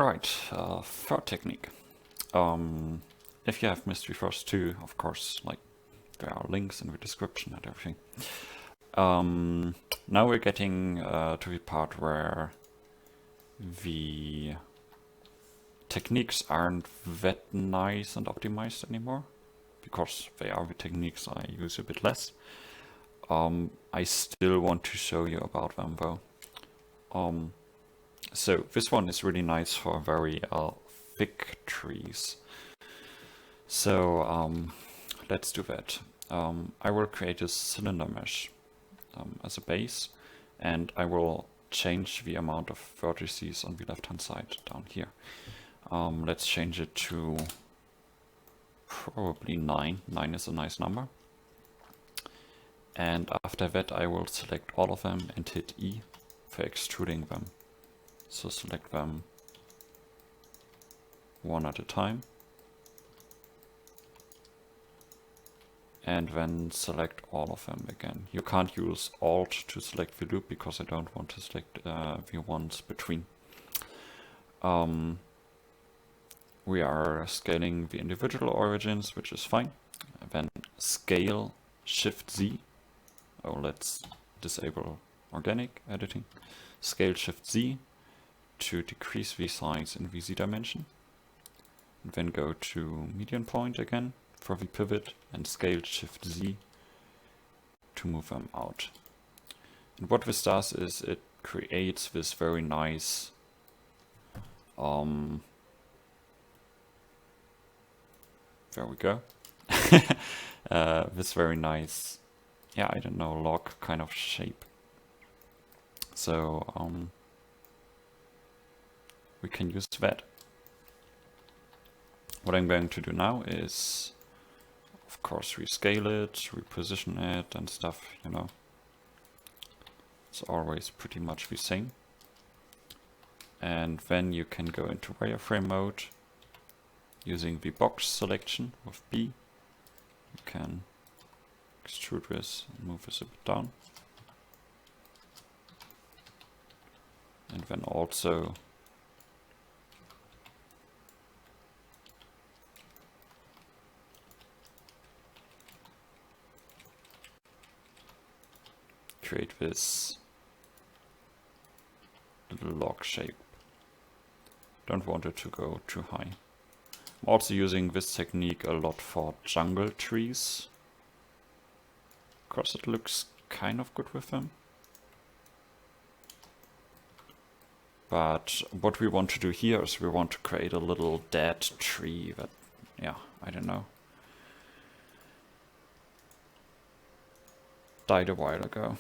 Alright, third technique. If you have Mystery First 2, of course, like there are links in the description and everything. Now we're getting to the part where the techniques aren't that nice and optimized anymore, because they are the techniques I use a bit less. I still want to show you about them though. So this one is really nice for very thick trees. So let's do that. I will create a cylinder mesh as a base, and I will change the amount of vertices on the left hand side down here. Let's change it to probably 9. 9 is a nice number. And after that I will select all of them and hit E for extruding them. So select them one at a time. And then select all of them again. You can't use Alt to select the loop because I don't want to select the ones between. We are scaling the individual origins, which is fine. And then scale Shift Z. Oh, let's disable organic editing. Scale Shift Z to decrease the size in the Z dimension. And then go to median point again for the pivot and scale Shift Z to move them out. And what this does is it creates this very nice there we go. This very nice, yeah, I don't know, log kind of shape. So we can use that. What I'm going to do now is, of course, rescale it, reposition it and stuff, you know. It's always pretty much the same. And then you can go into wireframe mode using the box selection with B. You can extrude this and move this a bit down. And then also create this little log shape. Don't want it to go too high. I'm also using this technique a lot for jungle trees, because it looks kind of good with them. But what we want to do here is we want to create a little dead tree that, yeah, I don't know, died a while ago.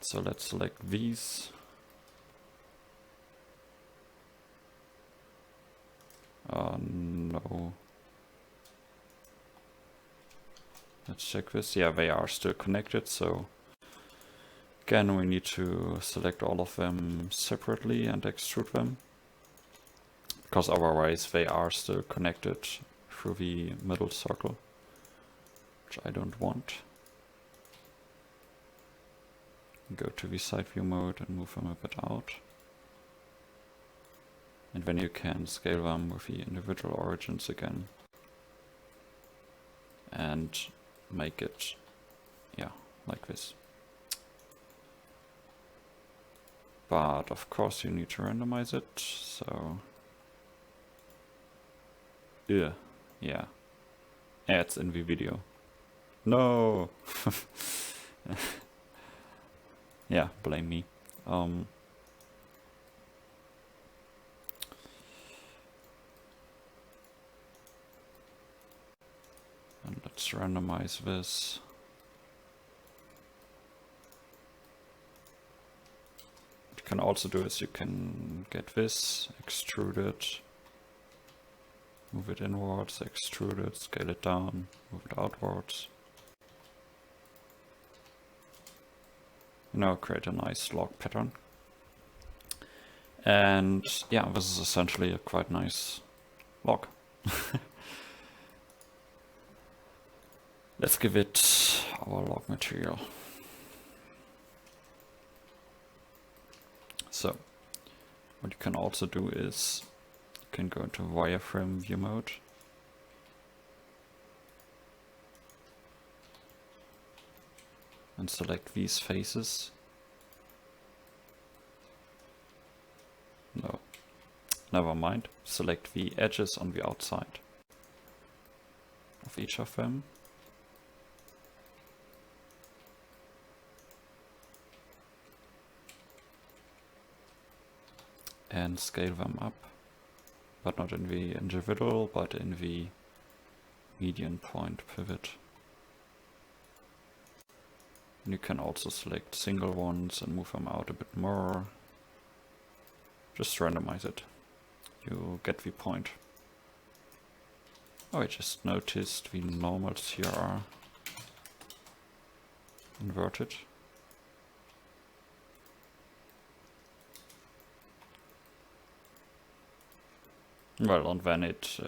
So let's select these. No. Let's check this. Yeah, they are still connected, so again we need to select all of them separately and extrude them, because otherwise they are still connected through the middle circle, which I don't want. Go to the side view mode and move them a bit out. And then you can scale them with the individual origins again. And make it, yeah, like this. But of course you need to randomize it, so... yeah, it's in the video. No! Yeah, blame me. And let's randomize this. What you can also do is you can get this, extrude it, move it inwards, extrude it, scale it down, move it outwards. You know, create a nice log pattern. And yeah, this is essentially a quite nice log. Let's give it our log material. So What you can also do is you can go into wireframe view mode. And select these faces. No, never mind. Select the edges on the outside of each of them. And scale them up, but not in the individual, but in the median point pivot. And you can also select single ones and move them out a bit more. Just randomize it. You get the point. Oh, I just noticed the normals here are inverted. Well, and then it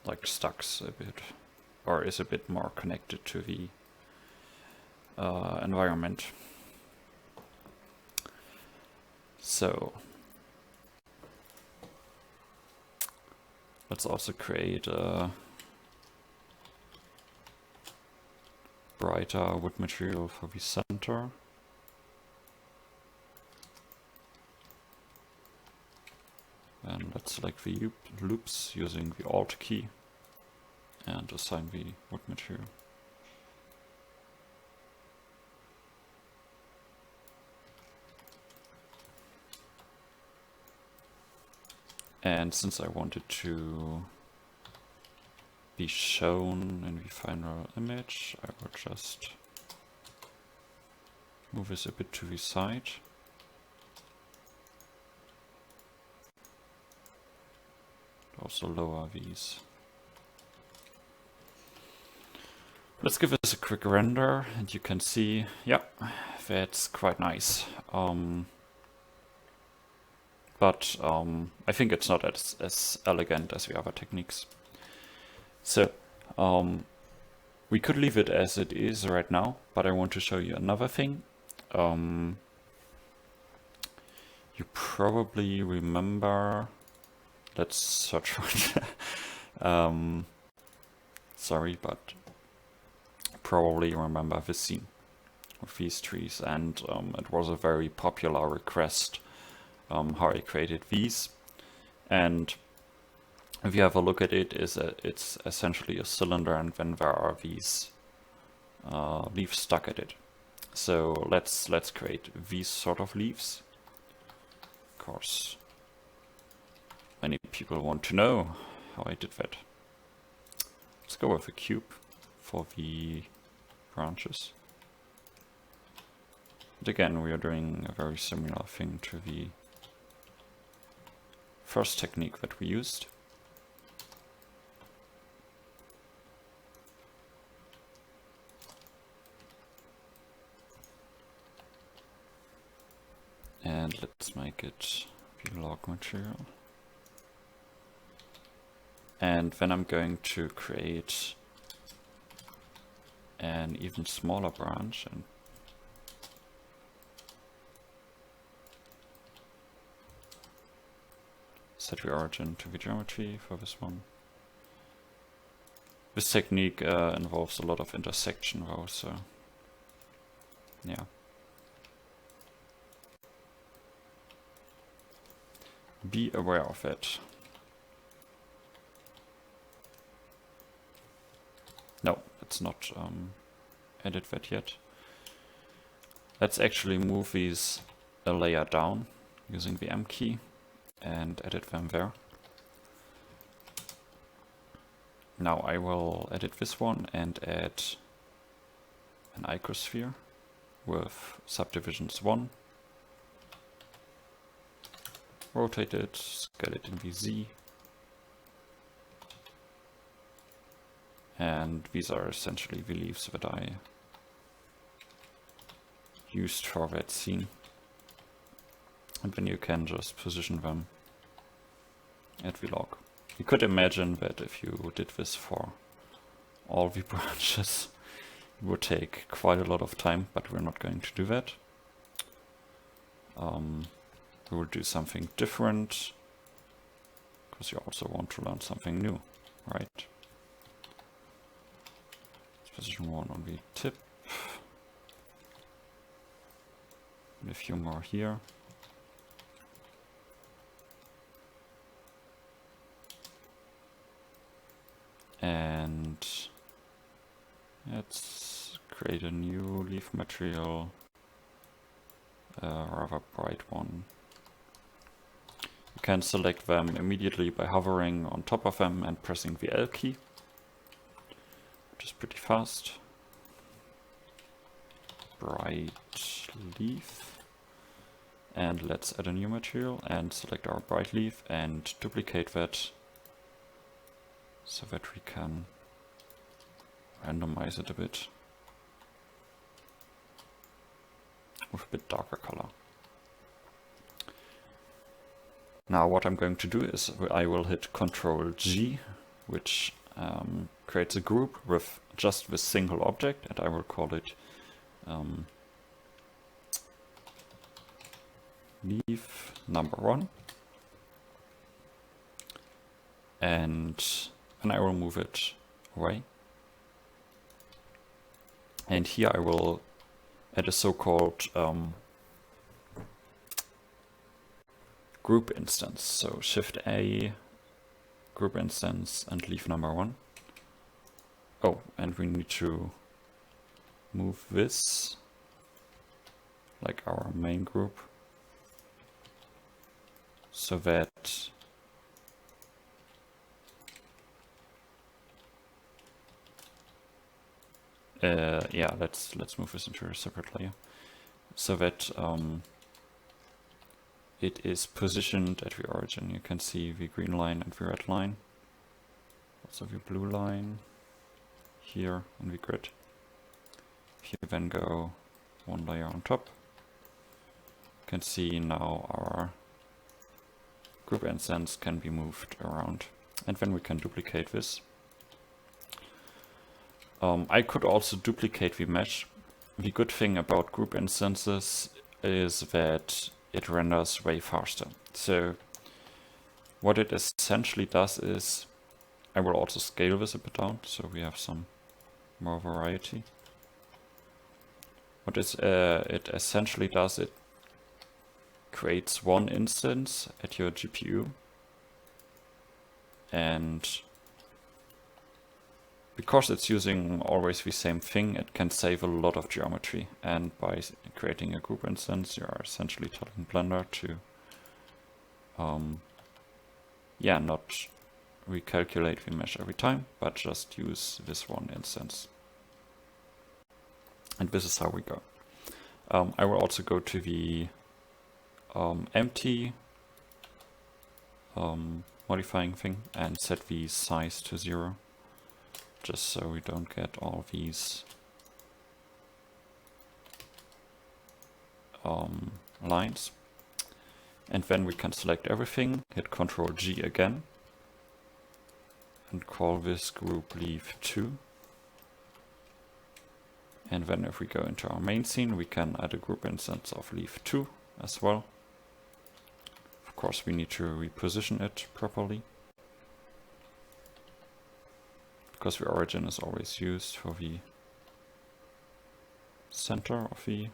like stacks a bit, or is a bit more connected to the environment. So let's also create a brighter wood material for the center. And let's select the loops using the Alt key and assign the wood material. And since I wanted to be shown in the final image, I will just move this a bit to the side. Also lower these. Let's give this a quick render and you can see, yeah, that's quite nice. But I think it's not as elegant as the other techniques. So we could leave it as it is right now, but I want to show you another thing. You probably remember, let's search for it. Sorry, but probably remember this scene with these trees, and it was a very popular request how I created these. And if you have a look at it, it's essentially a cylinder, and then there are these leaves stuck at it. So let's create these sort of leaves. Of course, many people want to know how I did that. Let's go with a cube for the branches. And again, we are doing a very similar thing to the first technique that we used. And let's make it the log material. And then I'm going to create an even smaller branch and set the origin to the geometry for this one. This technique involves a lot of intersection though, so yeah. Be aware of it. No, let's not edit that yet. Let's actually move these a layer down using the M key and edit them there. Now I will edit this one and add an icosphere with subdivisions 1. Rotate it, scale it in the Z. And these are essentially the leaves that I used for that scene. And then you can just position them at the log. You could imagine that if you did this for all the branches, it would take quite a lot of time, but we're not going to do that. we will do something different, because you also want to learn something new, right? Position 1 on the tip, and a few more here. And let's create a new leaf material, a rather bright one. You can select them immediately by hovering on top of them and pressing the L key, which is pretty fast. Bright leaf. And let's add a new material and select our bright leaf and duplicate that so that we can randomize it a bit with a bit darker color. Now what I'm going to do is I will hit Ctrl G, which creates a group with just this single object, and I will call it leaf number 1. And then I will move it away. And here I will add a so-called group instance. So Shift A, group instance, and leaf number 1. Oh, and we need to move this, like our main group, so that yeah, let's move this into a separate layer, so that it is positioned at the origin. You can see the green line and the red line, also the blue line here in the grid. If you then go one layer on top, you can see now our group instance can be moved around, and then we can duplicate this. I could also duplicate the mesh. The good thing about group instances is that it renders way faster. So what it essentially does is, I will also scale this a bit down so we have some more variety. What it essentially does, it creates one instance at your GPU, and because it's using always the same thing, it can save a lot of geometry. And by creating a group instance, you are essentially telling Blender to yeah, not recalculate the mesh every time, but just use this one instance. And this is how we go. I will also go to the empty modifying thing and set the size to 0, just so we don't get all these lines. And then we can select everything, hit Ctrl G again, and call this group leaf 2. And then if we go into our main scene, we can add a group instance of leaf 2 as well. Of course, we need to reposition it properly, because the origin is always used for the center of the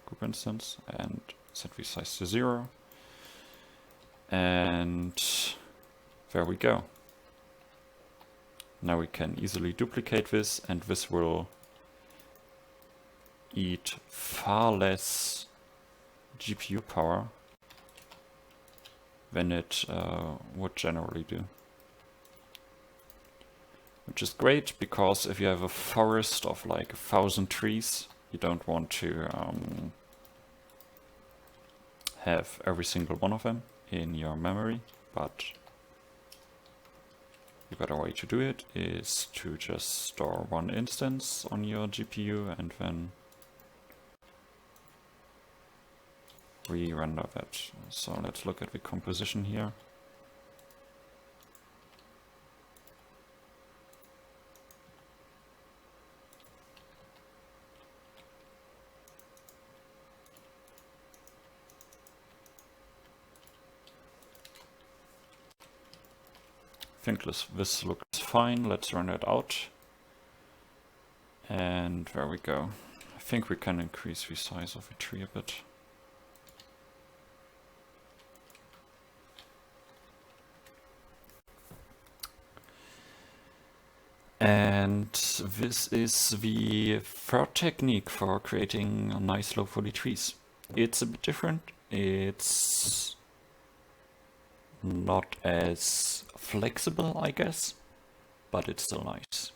group instance, and set the size to 0. And there we go. Now we can easily duplicate this, and this will eat far less GPU power than it would generally do. Which is great, because if you have a forest of like 1,000 trees, you don't want to have every single one of them in your memory, but the better way to do it is to just store one instance on your GPU and then re-render that. So let's look at the composition here. think this looks fine. Let's run it out. And there we go. I think we can increase the size of the tree a bit. And this is the third technique for creating nice low-poly trees. It's a bit different. It's not as flexible, I guess, but it's still nice.